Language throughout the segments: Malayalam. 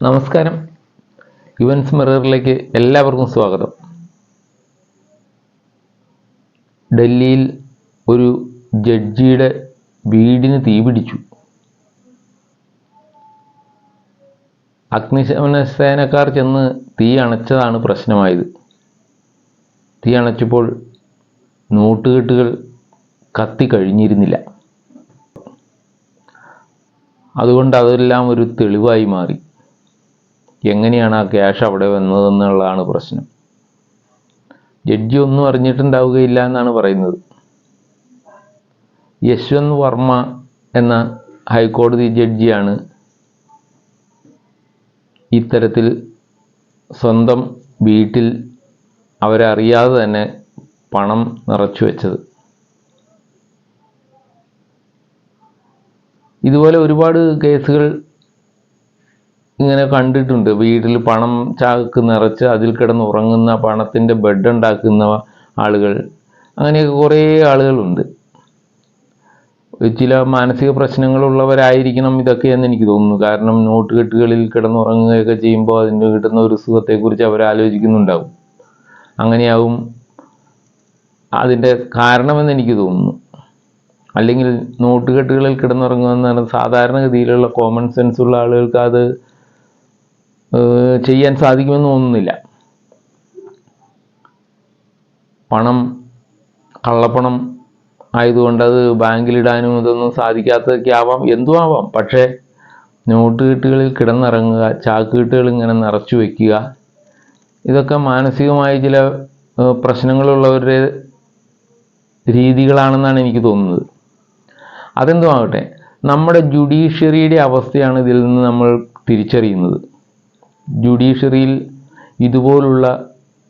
നമസ്കാരം. ഇവൻസ് മിററിലേക്ക് എല്ലാവർക്കും സ്വാഗതം. ഡൽഹിയിൽ ഒരു ജഡ്ജിയുടെ വീടിന് തീപിടിച്ചു. അഗ്നിശമന സേനക്കാർ ചെന്ന് തീ അണച്ചതാണ് പ്രശ്നമായത്. തീ അണച്ചപ്പോൾ നോട്ടുകെട്ടുകൾ കത്തിക്കഴിഞ്ഞിരുന്നില്ല. അതുകൊണ്ട് അതെല്ലാം ഒരു തെളിവായി മാറി. എങ്ങനെയാണ് ആ ക്യാഷ് അവിടെ വന്നതെന്നുള്ളതാണ് പ്രശ്നം. ജഡ്ജി ഒന്നും അറിഞ്ഞിട്ടുണ്ടാവുകയില്ല എന്നാണ് പറയുന്നത്. യശ്വന്ത് വർമ്മ എന്ന ഹൈക്കോടതി ജഡ്ജിയാണ് ഇത്തരത്തിൽ സ്വന്തം വീട്ടിൽ അവരറിയാതെ തന്നെ പണം നിറച്ചു വെച്ചത്. ഇതുപോലെ ഒരുപാട് കേസുകൾ ഇങ്ങനെ കണ്ടിട്ടുണ്ട്. വീട്ടിൽ പണം ചാക്ക് നിറച്ച് അതിൽ കിടന്നുറങ്ങുന്ന, പണത്തിൻ്റെ ബെഡ് ഉണ്ടാക്കുന്ന ആളുകൾ, അങ്ങനെയൊക്കെ കുറേ ആളുകളുണ്ട്. ചില മാനസിക പ്രശ്നങ്ങളുള്ളവരായിരിക്കണം ഇതൊക്കെ എന്ന് എനിക്ക് തോന്നുന്നു. കാരണം നോട്ടുകെട്ടുകളിൽ കിടന്നുറങ്ങുകയൊക്കെ ചെയ്യുമ്പോൾ അതിന് കിട്ടുന്ന ഒരു സുഖത്തെക്കുറിച്ച് അവർ ആലോചിക്കുന്നുണ്ടാവും. അങ്ങനെയാവും അതിൻ്റെ കാരണമെന്ന് എനിക്ക് തോന്നുന്നു. അല്ലെങ്കിൽ നോട്ടുകെട്ടുകളിൽ കിടന്നുറങ്ങുക എന്നാണ് സാധാരണഗതിയിലുള്ള കോമൺ സെൻസ് ഉള്ള ആളുകൾക്ക് അത് ചെയ്യാൻ സാധിക്കുമെന്ന് തോന്നുന്നില്ല. പണം കള്ളപ്പണം ആയതുകൊണ്ട് അത് ബാങ്കിലിടാനും ഇതൊന്നും സാധിക്കാത്തതൊക്കെ ആവാം, എന്തും ആവാം. പക്ഷേ നോട്ടുകെട്ടുകളിൽ കിടന്നിറങ്ങുക, ചാക്കുകെട്ടുകൾ ഇങ്ങനെ നിറച്ചു വയ്ക്കുക, ഇതൊക്കെ മാനസികമായ ചില പ്രശ്നങ്ങളുള്ളവരുടെ രീതികളാണെന്നാണ് എനിക്ക് തോന്നുന്നത്. അതെന്തും ആകട്ടെ, നമ്മുടെ ജുഡീഷ്യറിയുടെ അവസ്ഥയാണ് ഇതിൽ നിന്ന് നമ്മൾ തിരിച്ചറിയുന്നത്. ജുഡീഷ്യറിയിൽ ഇതുപോലുള്ള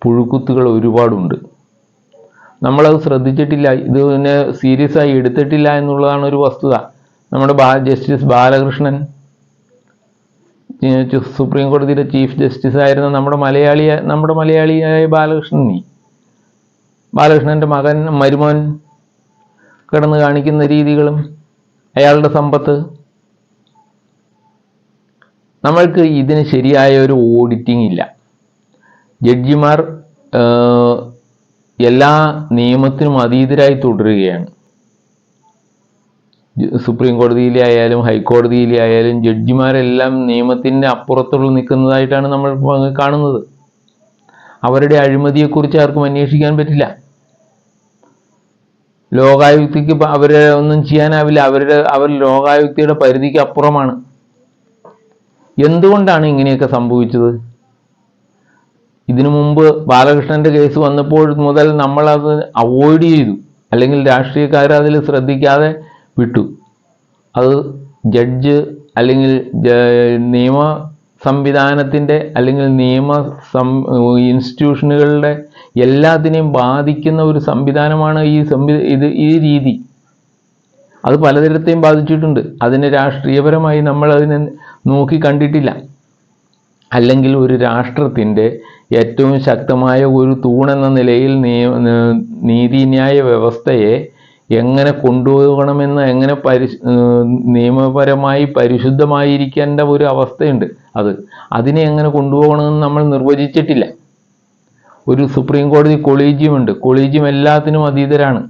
പുഴുക്കുത്തുകൾ ഒരുപാടുണ്ട്. നമ്മളത് ശ്രദ്ധിച്ചിട്ടില്ല, ഇതിനെ സീരിയസ് ആയി എടുത്തിട്ടില്ല എന്നുള്ളതാണ് ഒരു വസ്തുത. നമ്മുടെ ജസ്റ്റിസ് ബാലകൃഷ്ണൻ, സുപ്രീം കോടതിയുടെ ചീഫ് ജസ്റ്റിസ് ആയിരുന്ന നമ്മുടെ മലയാളിയായ ബാലകൃഷ്ണൻ്റെ മരുമോൻ കിടന്ന് കാണിക്കുന്ന രീതികളും അയാളുടെ സമ്പത്ത്, നമ്മൾക്ക് ഇതിന് ശരിയായ ഒരു ഓഡിറ്റിംഗ് ഇല്ല. ജഡ്ജിമാർ എല്ലാ നിയമത്തിനും അതീതരായി തുടരുകയാണ്. സുപ്രീം കോടതിയിലെ ആയാലും ഹൈക്കോടതിയിലെ ആയാലും ജഡ്ജിമാരെല്ലാം നിയമത്തിൻ്റെ അപ്പുറത്തുള്ള നിൽക്കുന്നതായിട്ടാണ് നമ്മൾ കാണുന്നത്. അവരുടെ അഴിമതിയെക്കുറിച്ച് ആർക്കും അന്വേഷിക്കാൻ പറ്റില്ല. ലോകായുക്തയ്ക്ക് അവരെ ഒന്നും ചെയ്യാനാവില്ല. അവർ ലോകായുക്തയുടെ പരിധിക്ക് അപ്പുറമാണ്. എന്തുകൊണ്ടാണ് ഇങ്ങനെയൊക്കെ സംഭവിച്ചത്? ഇതിനു മുമ്പ് ബാലകൃഷ്ണന്റെ കേസ് വന്നപ്പോൾ മുതൽ നമ്മളത് അവോയ്ഡ് ചെയ്തു, അല്ലെങ്കിൽ രാഷ്ട്രീയക്കാർ അതിൽ ശ്രദ്ധിക്കാതെ വിട്ടു. അത് ജഡ്ജ് അല്ലെങ്കിൽ നിയമ സംവിധാനത്തിൻ്റെ അല്ലെങ്കിൽ ഇൻസ്റ്റിറ്റ്യൂഷനുകളുടെ എല്ലാത്തിനെയും ബാധിക്കുന്ന ഒരു സംവിധാനമാണ് ഈ രീതി. അത് പലതരത്തെയും ബാധിച്ചിട്ടുണ്ട്. അതിനെ രാഷ്ട്രീയപരമായി നമ്മൾ അതിനെ നോക്കി കണ്ടിട്ടില്ല. അല്ലെങ്കിൽ ഒരു രാഷ്ട്രത്തിൻ്റെ ഏറ്റവും ശക്തമായ ഒരു തൂണെന്ന നിലയിൽ നീതിന്യായ വ്യവസ്ഥയെ എങ്ങനെ കൊണ്ടുപോകണമെന്ന്, എങ്ങനെ നിയമപരമായി പരിശുദ്ധമായിരിക്കേണ്ട ഒരു അവസ്ഥയുണ്ട്. അതിനെ എങ്ങനെ കൊണ്ടുപോകണമെന്ന് നമ്മൾ നിർവചിച്ചിട്ടില്ല. ഒരു സുപ്രീം കോടതി കൊളീജിയമുണ്ട്. കൊളീജിയം എല്ലാത്തിനും അതീതരാണ്.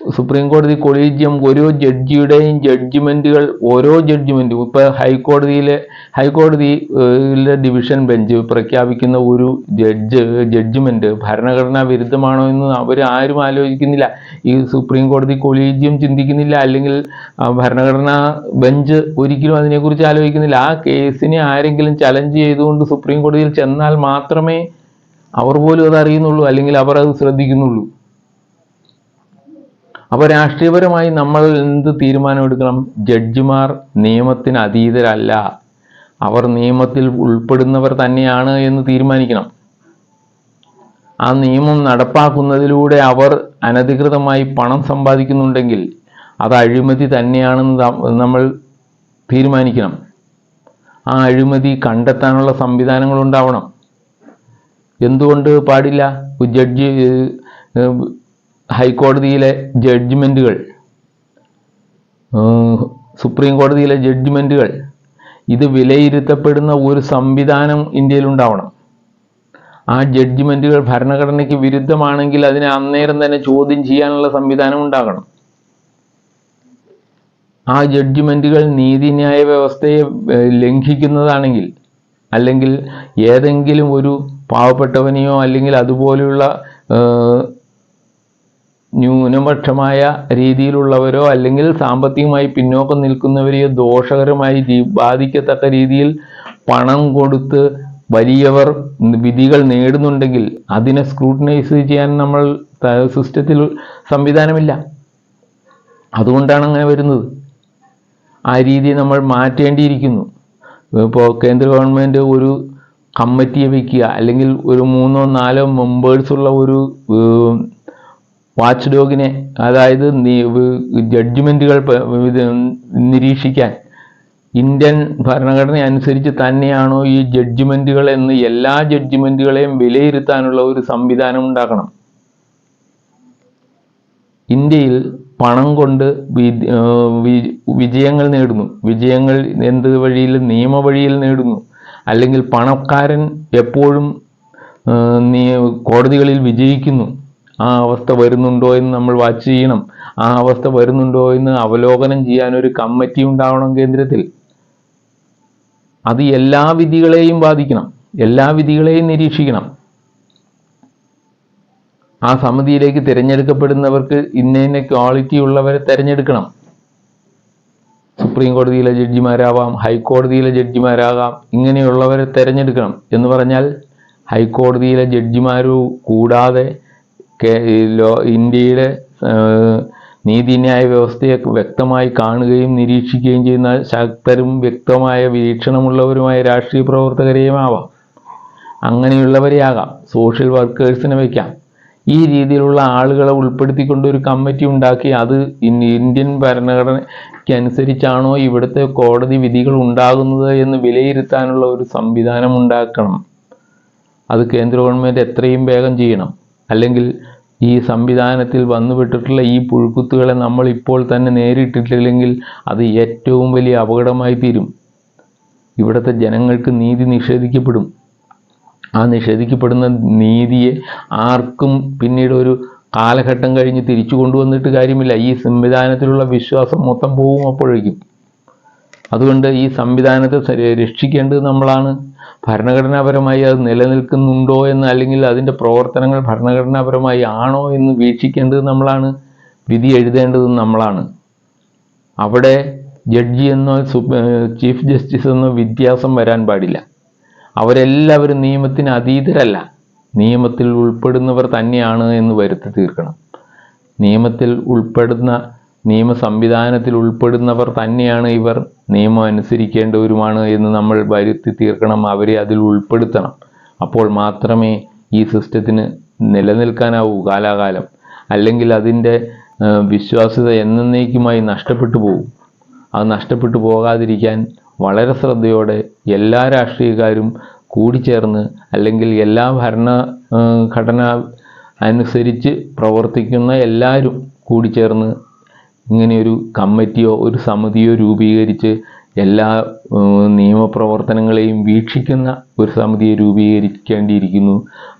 സുപ്രീം കോടതി കൊളീജിയം ഓരോ ജഡ്ജിയുടെയും ജഡ്ജിമെൻറ്റും ഇപ്പോൾ ഹൈക്കോടതിയിലെ ഡിവിഷൻ ബെഞ്ച് പ്രഖ്യാപിക്കുന്ന ഒരു ജഡ്ജിമെൻറ്റ് ഭരണഘടനാ വിരുദ്ധമാണോ എന്ന് ആരും ആലോചിക്കുന്നില്ല. ഈ സുപ്രീം കോടതി കൊളീജിയം ചിന്തിക്കുന്നില്ല, അല്ലെങ്കിൽ ഭരണഘടനാ ബെഞ്ച് ഒരിക്കലും അതിനെക്കുറിച്ച് ആലോചിക്കുന്നില്ല. ആ കേസിനെ ആരെങ്കിലും ചലഞ്ച് ചെയ്തുകൊണ്ട് സുപ്രീം കോടതിയിൽ ചെന്നാൽ മാത്രമേ അവർ പോലും അത് അറിയുന്നുള്ളൂ, അല്ലെങ്കിൽ അവർ അത് ശ്രദ്ധിക്കുന്നുള്ളൂ. അപ്പോൾ രാഷ്ട്രീയപരമായി നമ്മൾ എന്ത് തീരുമാനമെടുക്കണം? ജഡ്ജിമാർ നിയമത്തിന് അതീതരല്ല, അവർ നിയമത്തിൽ ഉൾപ്പെടുന്നവർ തന്നെയാണ് എന്ന് തീരുമാനിക്കണം. ആ നിയമം നടപ്പാക്കുന്നതിലൂടെ അവർ അനധികൃതമായി പണം സമ്പാദിക്കുന്നുണ്ടെങ്കിൽ അത് അഴിമതി തന്നെയാണെന്ന് നമ്മൾ തീരുമാനിക്കണം. ആ അഴിമതി കണ്ടെത്താനുള്ള സംവിധാനങ്ങൾ ഉണ്ടാവണം. എന്തുകൊണ്ട് പാടില്ല? ഹൈക്കോടതിയിലെ ജഡ്ജ്മെൻറ്റുകൾ, സുപ്രീം കോടതിയിലെ ജഡ്ജ്മെൻറ്റുകൾ ഇത് വിലയിരുത്തപ്പെടുന്ന ഒരു സംവിധാനം ഇന്ത്യയിൽ ഉണ്ടാവണം. ആ ജഡ്ജ്മെന്റുകൾ ഭരണഘടനയ്ക്ക് വിരുദ്ധമാണെങ്കിൽ അതിനെ അന്നേരം തന്നെ ചോദ്യം ചെയ്യാനുള്ള സംവിധാനം ഉണ്ടാകണം. ആ ജഡ്ജ്മെന്റുകൾ നീതിന്യായ വ്യവസ്ഥയെ ലംഘിക്കുന്നതാണെങ്കിൽ, അല്ലെങ്കിൽ ഏതെങ്കിലും ഒരു പാവപ്പെട്ടവനെയോ അല്ലെങ്കിൽ അതുപോലെയുള്ള ന്യൂനപക്ഷമായ രീതിയിലുള്ളവരോ അല്ലെങ്കിൽ സാമ്പത്തികമായി പിന്നോക്കം നിൽക്കുന്നവരെയോ ദോഷകരമായി ബാധിക്കത്തക്ക രീതിയിൽ പണം കൊടുത്ത് വലിയവർ വിധികൾ നേടുന്നുണ്ടെങ്കിൽ അതിനെ സ്ക്രൂട്ടിനൈസ് ചെയ്യാൻ നമ്മൾ സിസ്റ്റത്തിൽ സംവിധാനമില്ല. അതുകൊണ്ടാണ് അങ്ങനെ വരുന്നത്. ആ രീതി നമ്മൾ മാറ്റേണ്ടിയിരിക്കുന്നു. ഇപ്പോൾ കേന്ദ്ര ഗവൺമെൻറ് ഒരു കമ്മിറ്റിയെ വയ്ക്കുക, അല്ലെങ്കിൽ ഒരു 3-4 മെമ്പേഴ്സുള്ള ഒരു വാച്ച് ഡോഗിനെ, അതായത് ജഡ്ജ്മെൻറ്റുകൾ നിരീക്ഷിക്കാൻ ഇന്ത്യൻ ഭരണഘടന അനുസരിച്ച് തന്നെയാണോ ഈ ജഡ്ജ്മെൻറ്റുകൾ എന്ന് എല്ലാ ജഡ്ജ്മെൻറ്റുകളെയും വിലയിരുത്താനുള്ള ഒരു സംവിധാനം ഉണ്ടാക്കണം. ഇന്ത്യയിൽ പണം കൊണ്ട് വിജയങ്ങൾ നേടുന്നു. വിജയങ്ങൾ എന്ത് വഴിയിൽ? നിയമവഴിയിൽ നേടുന്നു. അല്ലെങ്കിൽ പണക്കാരൻ എപ്പോഴും കോടതികളിൽ വിജയിക്കുന്നു. ആ അവസ്ഥ വരുന്നുണ്ടോ എന്ന് നമ്മൾ വാച്ച് ചെയ്യണം. ആ അവസ്ഥ വരുന്നുണ്ടോ എന്ന് അവലോകനം ചെയ്യാൻ ഒരു കമ്മിറ്റി ഉണ്ടാവണം കേന്ദ്രത്തിൽ. അത് എല്ലാ വിധികളെയും ബാധിക്കണം, എല്ലാ വിധികളെയും നിരീക്ഷിക്കണം. ആ സമിതിയിലേക്ക് തിരഞ്ഞെടുക്കപ്പെടുന്നവർക്ക് ഇന്ന ക്വാളിറ്റി ഉള്ളവരെ തിരഞ്ഞെടുക്കണം. സുപ്രീം കോടതിയിലെ ജഡ്ജിമാരാവാം, ഹൈക്കോടതിയിലെ ജഡ്ജിമാരാകാം, ഇങ്ങനെയുള്ളവരെ തിരഞ്ഞെടുക്കണം. എന്ന് പറഞ്ഞാൽ ഹൈക്കോടതിയിലെ ജഡ്ജിമാരു കൂടാതെ ഇന്ത്യയിലെ നീതിന്യായ വ്യവസ്ഥയെ വ്യക്തമായി കാണുകയും നിരീക്ഷിക്കുകയും ചെയ്യുന്ന ശക്തരും വ്യക്തമായ വീക്ഷണമുള്ളവരുമായ രാഷ്ട്രീയ പ്രവർത്തകരെയും ആവാം. അങ്ങനെയുള്ളവരെ ആകാം. സോഷ്യൽ വർക്കേഴ്സിനെ വയ്ക്കാം. ഈ രീതിയിലുള്ള ആളുകളെ ഉൾപ്പെടുത്തിക്കൊണ്ട് ഒരു കമ്മിറ്റി ഉണ്ടാക്കി അത് ഇന്ത്യൻ ഭരണഘടനയ്ക്ക് അനുസരിച്ചാണോ ഇവിടുത്തെ കോടതി വിധികൾ ഉണ്ടാകുന്നത് എന്ന് വിലയിരുത്താനുള്ള ഒരു സംവിധാനം ഉണ്ടാക്കണം. അത് കേന്ദ്ര ഗവൺമെൻറ് എത്രയും വേഗം ചെയ്യണം. അല്ലെങ്കിൽ ഈ സംവിധാനത്തിൽ വന്നുപെട്ടിട്ടുള്ള ഈ പുഴുക്കുത്തുകളെ നമ്മൾ ഇപ്പോൾ തന്നെ നേരിട്ടിട്ടില്ലെങ്കിൽ അത് ഏറ്റവും വലിയ അപകടമായി തീരും. ഇവിടുത്തെ ജനങ്ങൾക്ക് നീതി നിഷേധിക്കപ്പെടും. ആ നിഷേധിക്കപ്പെടുന്ന നീതിയെ ആർക്കും പിന്നീട് ഒരു കാലഘട്ടം കഴിഞ്ഞ് തിരിച്ചു കൊണ്ടുവന്നിട്ട് കാര്യമില്ല. ഈ സംവിധാനത്തിലുള്ള വിശ്വാസം മൊത്തം പോവും അപ്പോഴേക്കും. അതുകൊണ്ട് ഈ സംവിധാനത്തെ രക്ഷിക്കേണ്ടത് നമ്മളാണ്. ഭരണഘടനാപരമായി അത് നിലനിൽക്കുന്നുണ്ടോ എന്ന്, അല്ലെങ്കിൽ അതിൻ്റെ പ്രവർത്തനങ്ങൾ ഭരണഘടനാപരമായി ആണോ എന്ന് വീക്ഷിക്കേണ്ടത് നമ്മളാണ്. വിധി എഴുതേണ്ടതും നമ്മളാണ്. അവിടെ ജഡ്ജി എന്നോ ചീഫ് ജസ്റ്റിസ് എന്നോ വ്യത്യാസം വരാൻ പാടില്ല. അവരെല്ലാവരും നിയമത്തിന് അതീതരല്ല, നിയമത്തിൽ ഉൾപ്പെടുന്നവർ തന്നെയാണ് എന്ന് വരുത്തി തീർക്കണം. നിയമത്തിൽ ഉൾപ്പെടുന്ന നിയമ സംവിധാനത്തിൽ ഉൾപ്പെടുന്നവർ തന്നെയാണ് ഇവർ, നിയമം അനുസരിക്കേണ്ടവരുമാണ് എന്ന് നമ്മൾ വരുത്തി തീർക്കണം. അവരെ അതിൽ ഉൾപ്പെടുത്തണം. അപ്പോൾ മാത്രമേ ഈ സിസ്റ്റത്തിന് നിലനിൽക്കാനാവൂ കാലാകാലം. അല്ലെങ്കിൽ അതിൻ്റെ വിശ്വാസ്യത എന്നേക്കുമായി നഷ്ടപ്പെട്ടു പോകും. അത് നഷ്ടപ്പെട്ടു പോകാതിരിക്കാൻ വളരെ ശ്രദ്ധയോടെ എല്ലാ രാഷ്ട്രീയക്കാരും കൂടിച്ചേർന്ന്, അല്ലെങ്കിൽ എല്ലാ ഭരണഘടന അനുസരിച്ച് പ്രവർത്തിക്കുന്ന എല്ലാവരും കൂടിച്ചേർന്ന് ഇങ്ങനെയൊരു കമ്മിറ്റിയോ ഒരു സമിതിയോ രൂപീകരിച്ച് എല്ലാ നിയമപ്രവർത്തനങ്ങളെയും വീക്ഷിക്കുന്ന ഒരു സമിതിയെ രൂപീകരിക്കേണ്ടിയിരിക്കുന്നു.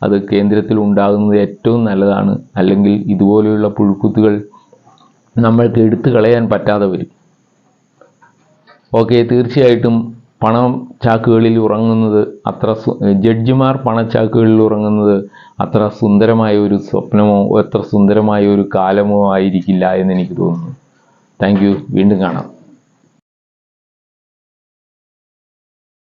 അത് കേന്ദ്രത്തിൽ ഉണ്ടാകുന്നത് ഏറ്റവും നല്ലതാണ്. അല്ലെങ്കിൽ ഇതുപോലെയുള്ള പുഴുക്കുത്തുകൾ നമ്മൾക്ക് എടുത്തു കളയാൻ പറ്റാതെ വരും. ഓക്കെ, തീർച്ചയായിട്ടും പണച്ചാക്കുകളിൽ ഉറങ്ങുന്നത് ജഡ്ജിമാർ പണച്ചാക്കുകളിൽ ഉറങ്ങുന്നത് അത്ര സുന്ദരമായ ഒരു സ്വപ്നമോ അത്ര സുന്ദരമായ ഒരു കാലമോ ആയിരിക്കില്ല എന്ന് എനിക്ക് തോന്നുന്നു. Thank you. വീണ്ടും കാണാം.